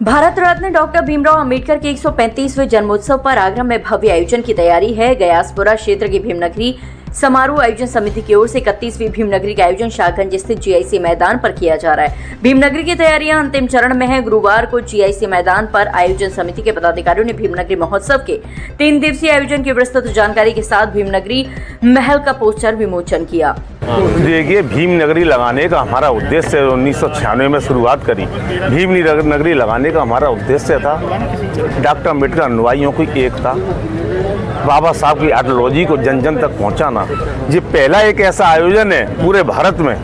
Bharat Ratna doctor Bhimrao Ambedkar के 135वें जन्मोत्सव पर आगरा में भव्य आयोजन की तैयारी है। गयासपुरा क्षेत्र की भीमनगरी समारोह आयोजन समिति की ओर से 31वीं भीमनगरी का आयोजन शाहगंज स्थित जीआईसी मैदान पर किया जा रहा है। भीमनगरी की तैयारियां अंतिम चरण में है। गुरुवार को जीआईसी मैदान पर आयोजन समिति के पदाधिकारियों ने भीमनगरी महोत्सव के 3 दिवसीय आयोजन की विस्तृत जानकारी के साथ भीमनगरी महल का पोस्टर विमोचन किया। देखिए, भीमनगरी लगाने का हमारा उद्देश्य 1996 में शुरुआत करी। भीमनगरी लगाने का हमारा उद्देश्य था डॉक्टर अम्बेडकर अनुयायियों की एकता, बाबा साहब की आइडियोलॉजी को जन जन तक पहुंचाना। ये पहला एक ऐसा आयोजन है पूरे भारत में,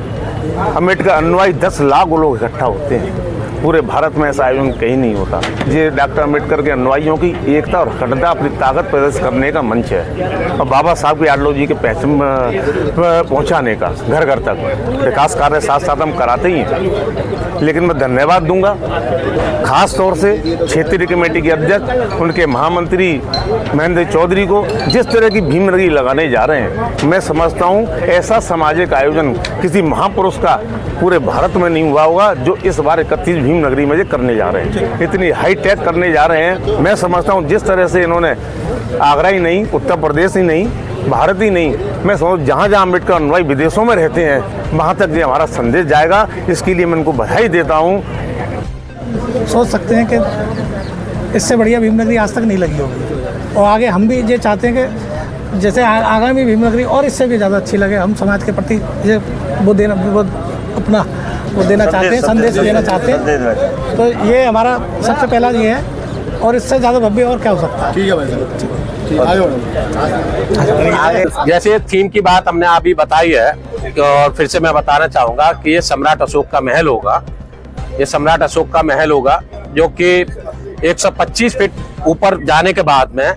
अम्बेडकर अनुयायी 10 लाख लोग इकट्ठा होते हैं। पूरे भारत में ऐसा आयोजन कहीं नहीं होता। ये डॉक्टर अम्बेडकर के अनुयायियों की एकता और अखंडता, अपनी ताकत प्रदर्शित करने का मंच है और बाबा साहब की आइडियोलॉजी के पहुंचाने का घर घर तक विकास कार्य साथ साथ हम कराते ही हैं। लेकिन मैं धन्यवाद दूंगा खास तौर से क्षेत्रीय कमेटी के अध्यक्ष, उनके महामंत्री महेंद्र चौधरी को, जिस तरह की भीमनगरी लगाने जा रहे हैं। मैं समझता हूँ ऐसा सामाजिक आयोजन किसी महापुरुष का पूरे भारत में नहीं हुआ होगा जो इस बार 31 भीमनगरी में करने जा रहे हैं। इतनी हाई टेक करने जा रहे हैं। मैं समझता हूँ जिस तरह से इन्होंने आगरा ही नहीं, उत्तर प्रदेश ही नहीं, भारत ही नहीं, मैं समझ जहाँ जहाँ अम्बेडकर अनुयायी विदेशों में रहते हैं वहाँ तक ये हमारा संदेश जाएगा। इसके लिए मैं उनको बधाई देता हूँ। सोच सकते हैं कि इससे बढ़िया भीमनगरी आज तक नहीं लगी होगी और आगे हम भी ये चाहते हैं कि जैसे आगामी भीमनगरी और इससे भी ज़्यादा अच्छी लगे। हम समाज के प्रति ये वो देना चाहते हैं, संदेश देना चाहते हैं। तो ये हमारा सबसे पहला ये है और इससे ज़्यादा भव्य और क्या हो सकता है। ठीक है भाई। जैसे थीम की बात हमने अभी बताई है और फिर से मैं बताना चाहूँगा कि ये सम्राट अशोक का महल होगा। ये सम्राट अशोक का महल होगा जो कि 125 फीट ऊपर जाने के बाद में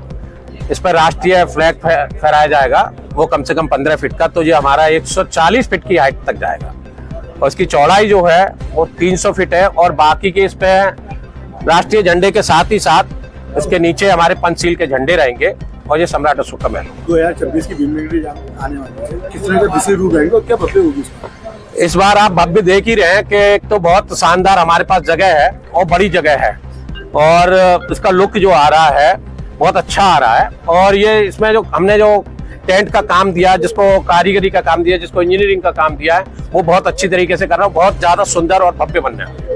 इस पर राष्ट्रीय फ्लैग फहराया जाएगा, वो कम से कम 15 फीट का। तो ये हमारा 140 फीट की हाइट तक जाएगा और इसकी चौड़ाई जो है वो 300 फीट है और बाकी के इस पे राष्ट्रीय झंडे के साथ ही साथ इसके नीचे हमारे पंचशील के झंडे रहेंगे और ये सम्राट अशोक का महल। 2026 की भीमनगरी आने वाली है, किस तरह का विशेष रूप रहेगा और क्या भव्य होगी इस बार? आप भव्य देख ही रहे हैं कि एक तो बहुत शानदार हमारे पास जगह है और बड़ी जगह है और इसका लुक जो आ रहा है बहुत अच्छा आ रहा है। और ये इसमें जो हमने जो टेंट का काम दिया, जिसको कारीगरी का काम दिया, जिसको इंजीनियरिंग का काम दिया है, वो बहुत अच्छी तरीके से कर रहा है। बहुत ज्यादा सुंदर और भव्य बनना है।